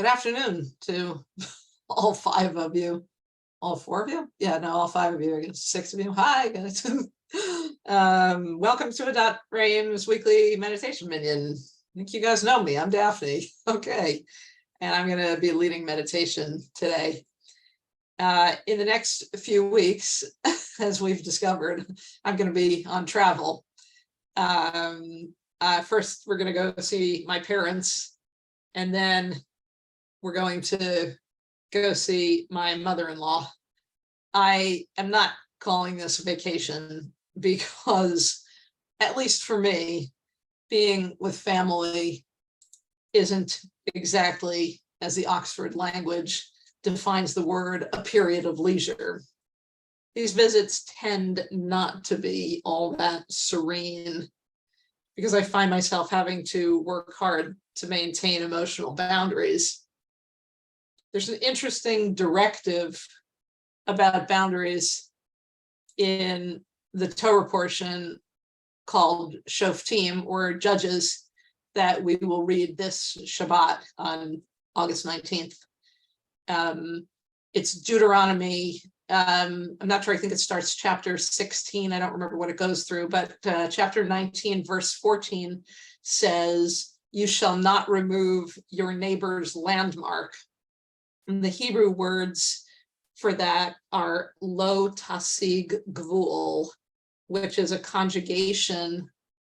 Good afternoon to all five of you. All four of you? Yeah, no, all five of you. I guess six of you. Hi, guys. Welcome to Adat Raim's weekly meditation minion. I think you guys know me. I'm Daphne. Okay. And I'm going to be leading meditation today. In the next few weeks, as we've discovered, I'm going to be on travel. First, we're going to go see my parents, and then we're going to go see my mother-in-law. I am not calling this a vacation because, at least for me, being with family isn't exactly, as the Oxford language defines the word, a period of leisure. These visits tend not to be all that serene because I find myself having to work hard to maintain emotional boundaries. There's an interesting directive about boundaries in the Torah portion called Shoftim, or Judges, that we will read this Shabbat on August 19th. It's Deuteronomy. I'm not sure, I think it starts chapter 16. I don't remember what it goes through, but chapter 19, verse 14 says, "You shall not remove your neighbor's landmark." And the Hebrew words for that are lo tasig gvul, which is a conjugation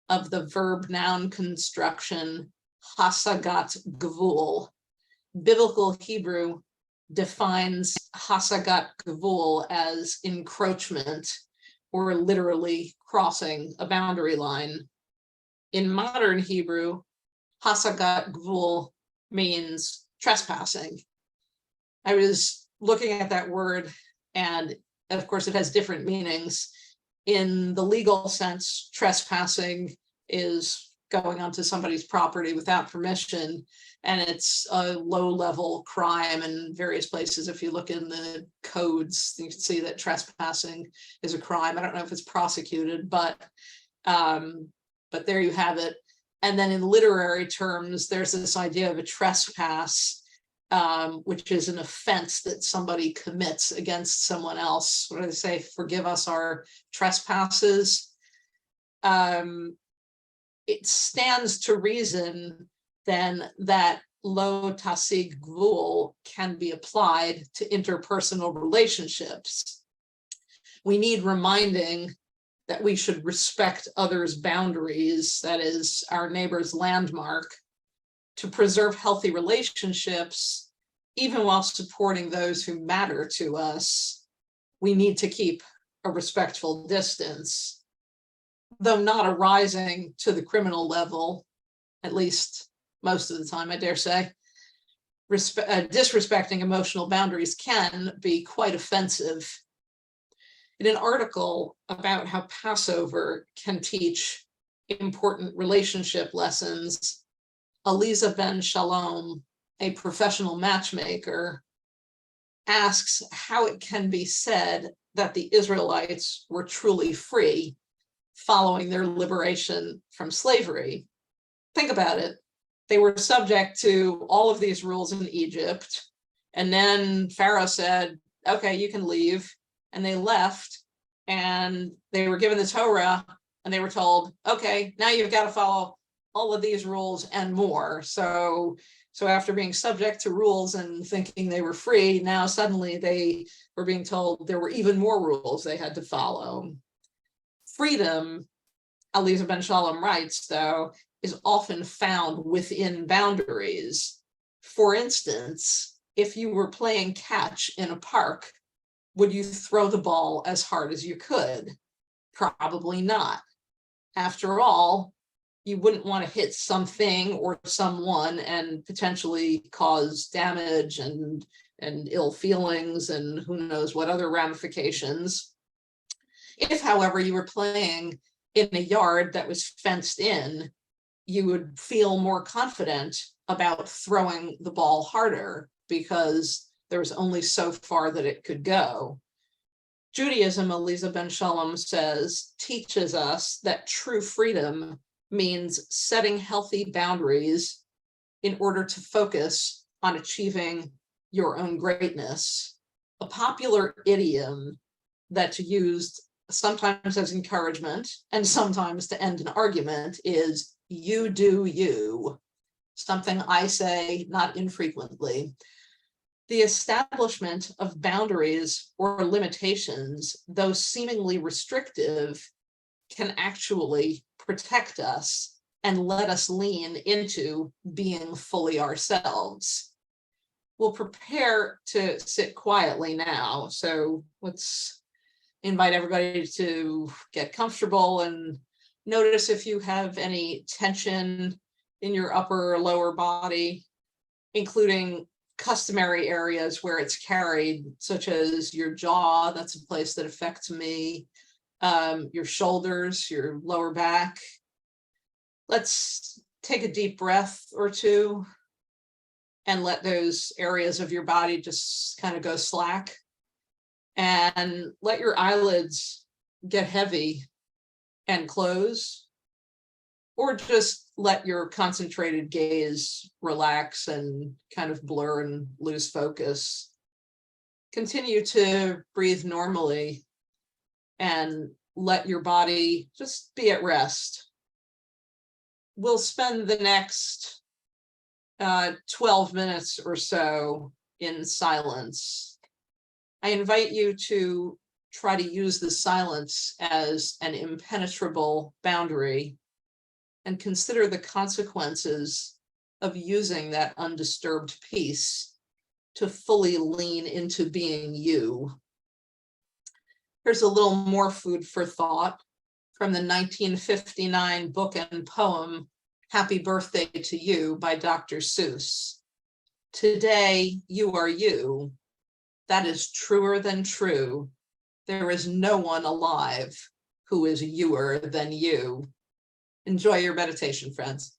of the verb noun construction hasagat gvul. Biblical Hebrew defines hasagat gvul as encroachment, or literally crossing a boundary line. In modern Hebrew, hasagat gvul means trespassing. I was looking at that word, and of course it has different meanings. In the legal sense, trespassing is going onto somebody's property without permission, and it's a low-level crime in various places. If you look in the codes, you can see that trespassing is a crime. I don't know if it's prosecuted, but there you have it. And then in literary terms, there's this idea of a trespass, which is an offense that somebody commits against someone else. What do they say? Forgive us our trespasses. It stands to reason then that lo tasig gvul can be applied to interpersonal relationships. We need reminding that we should respect others' boundaries, that is, our neighbor's landmark, to preserve healthy relationships. Even while supporting those who matter to us, we need to keep a respectful distance, though not arising to the criminal level, at least most of the time, I dare say. Disrespecting emotional boundaries can be quite offensive. In an article about how Passover can teach important relationship lessons, Aliza Ben Shalom, a professional matchmaker, asks how it can be said that the Israelites were truly free following their liberation from slavery. Think about it. They were subject to all of these rules in Egypt, and then Pharaoh said, okay, you can leave, and they left, and they were given the Torah, and they were told, okay, now you've got to follow all of these rules and more. So after being subject to rules and thinking they were free, now suddenly they were being told there were even more rules they had to follow. Freedom, Aliza Ben Shalom writes, though, is often found within boundaries. For instance, if you were playing catch in a park, would you throw the ball as hard as you could? Probably not. After all, you wouldn't want to hit something or someone and potentially cause damage and ill feelings and who knows what other ramifications. If, however, you were playing in a yard that was fenced in, you would feel more confident about throwing the ball harder because there was only so far that it could go. Judaism, Aliza Ben Shalom says, teaches us that true freedom means setting healthy boundaries in order to focus on achieving your own greatness. A popular idiom that's used sometimes as encouragement and sometimes to end an argument is "you do you," something I say not infrequently. The establishment of boundaries or limitations, though seemingly restrictive, can actually protect us and let us lean into being fully ourselves. We'll prepare to sit quietly now. So let's invite everybody to get comfortable and notice if you have any tension in your upper or lower body, including customary areas where it's carried, such as your jaw. That's a place that affects me. Your shoulders, your lower back. Let's take a deep breath or two and let those areas of your body just kind of go slack, and let your eyelids get heavy and close, or just let your concentrated gaze relax and kind of blur and lose focus. Continue to breathe normally and let your body just be at rest. We'll spend the next 12 minutes or so in silence. I invite you to try to use the silence as an impenetrable boundary and consider the consequences of using that undisturbed peace to fully lean into being you. Here's a little more food for thought from the 1959 book and poem, Happy Birthday to You by Dr. Seuss. Today, you are you. That is truer than true. There is no one alive who is youer than you. Enjoy your meditation, friends.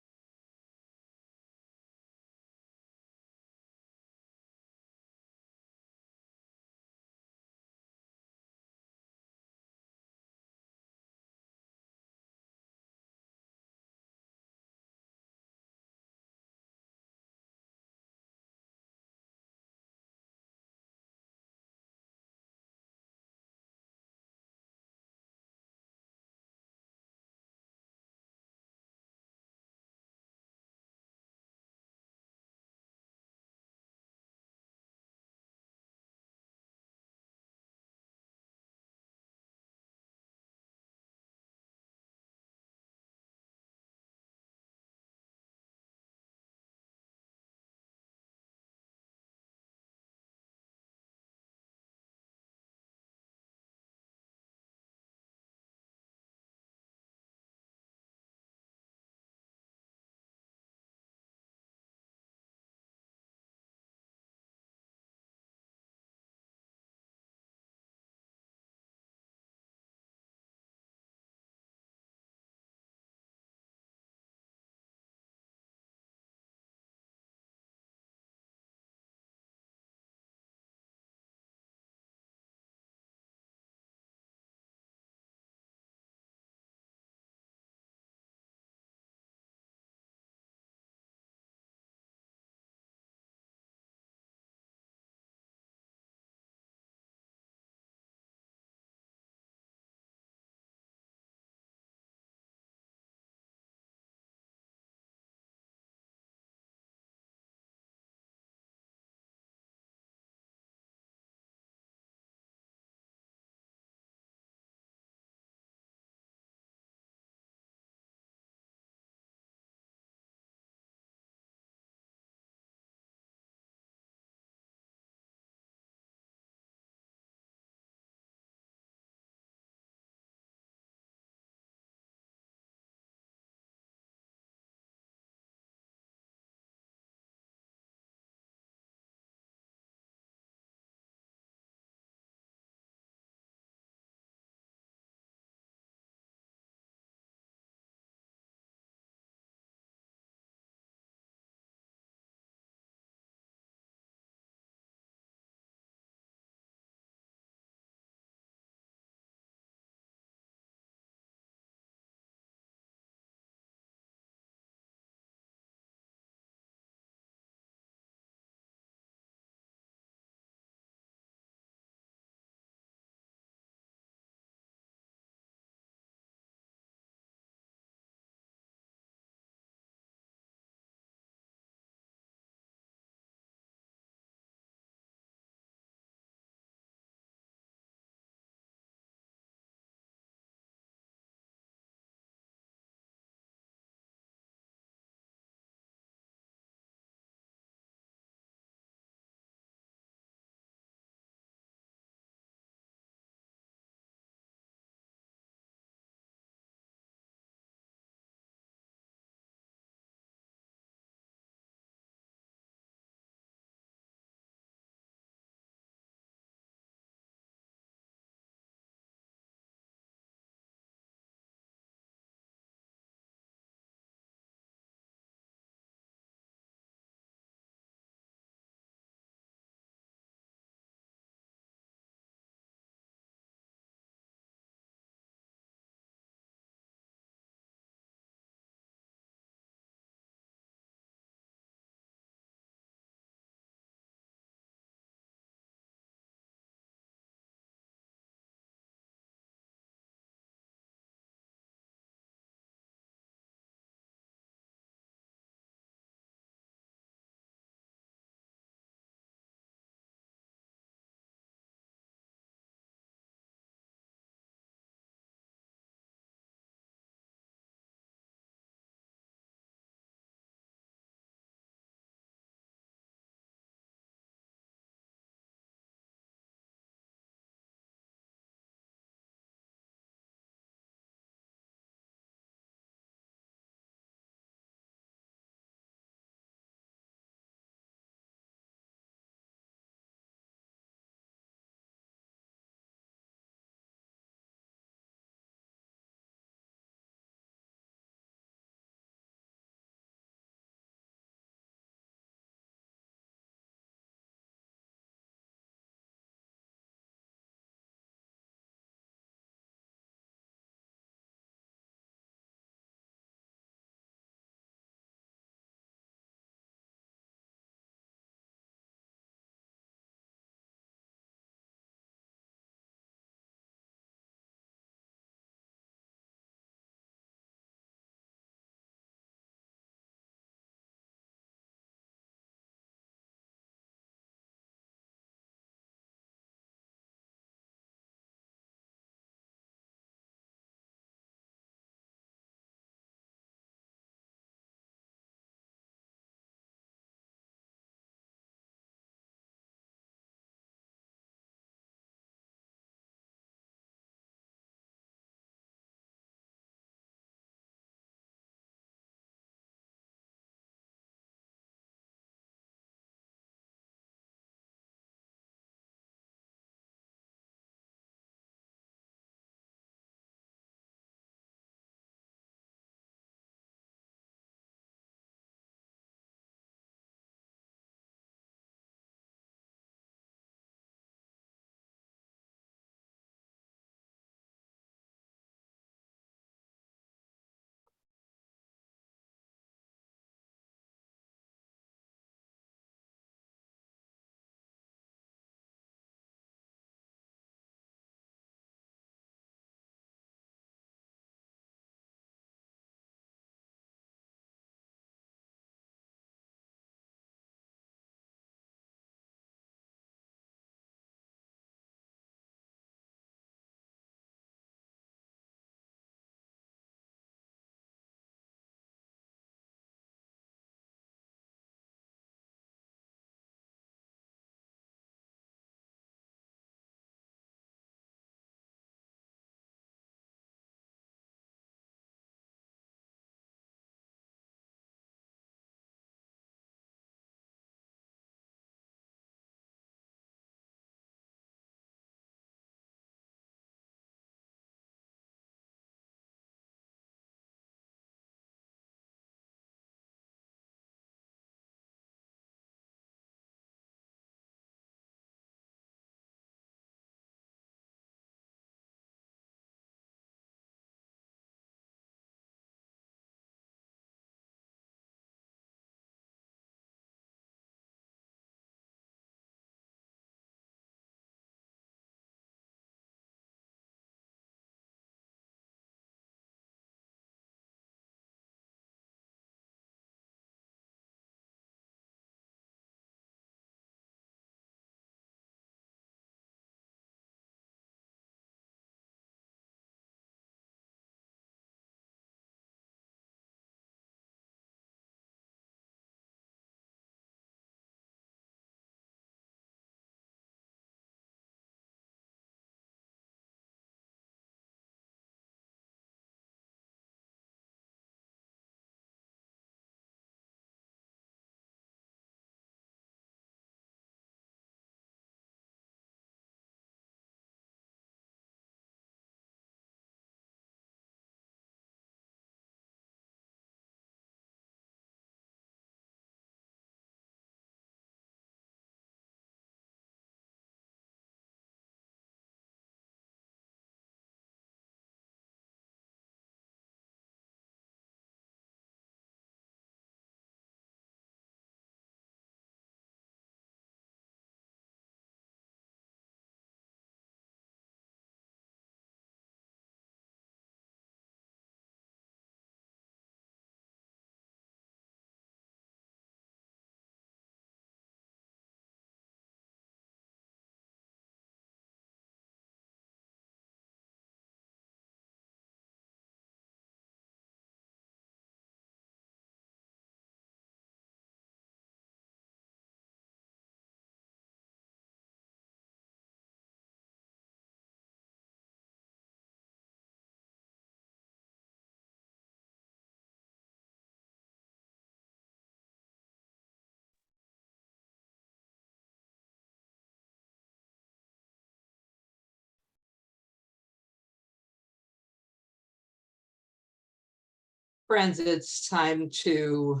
Friends, it's time to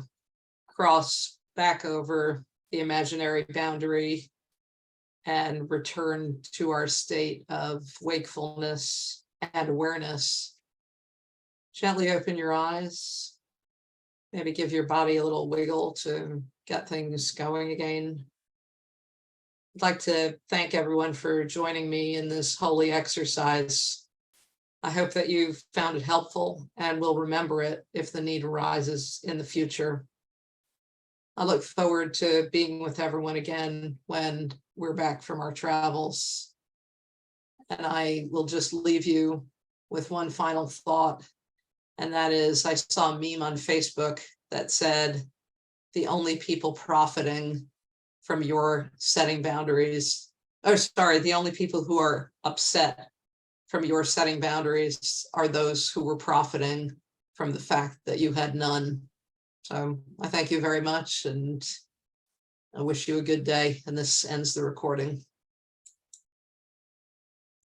cross back over the imaginary boundary and return to our state of wakefulness and awareness. Gently open your eyes. Maybe give your body a little wiggle to get things going again. I'd like to thank everyone for joining me in this holy exercise. I hope that you found it helpful and will remember it if the need arises in the future. I look forward to being with everyone again when we're back from our travels. And I will just leave you with one final thought. And that is, I saw a meme on Facebook that said, the only people profiting from your setting boundaries, the only people who are upset from your setting boundaries are those who were profiting from the fact that you had none. So I thank you very much, and I wish you a good day, and this ends the recording.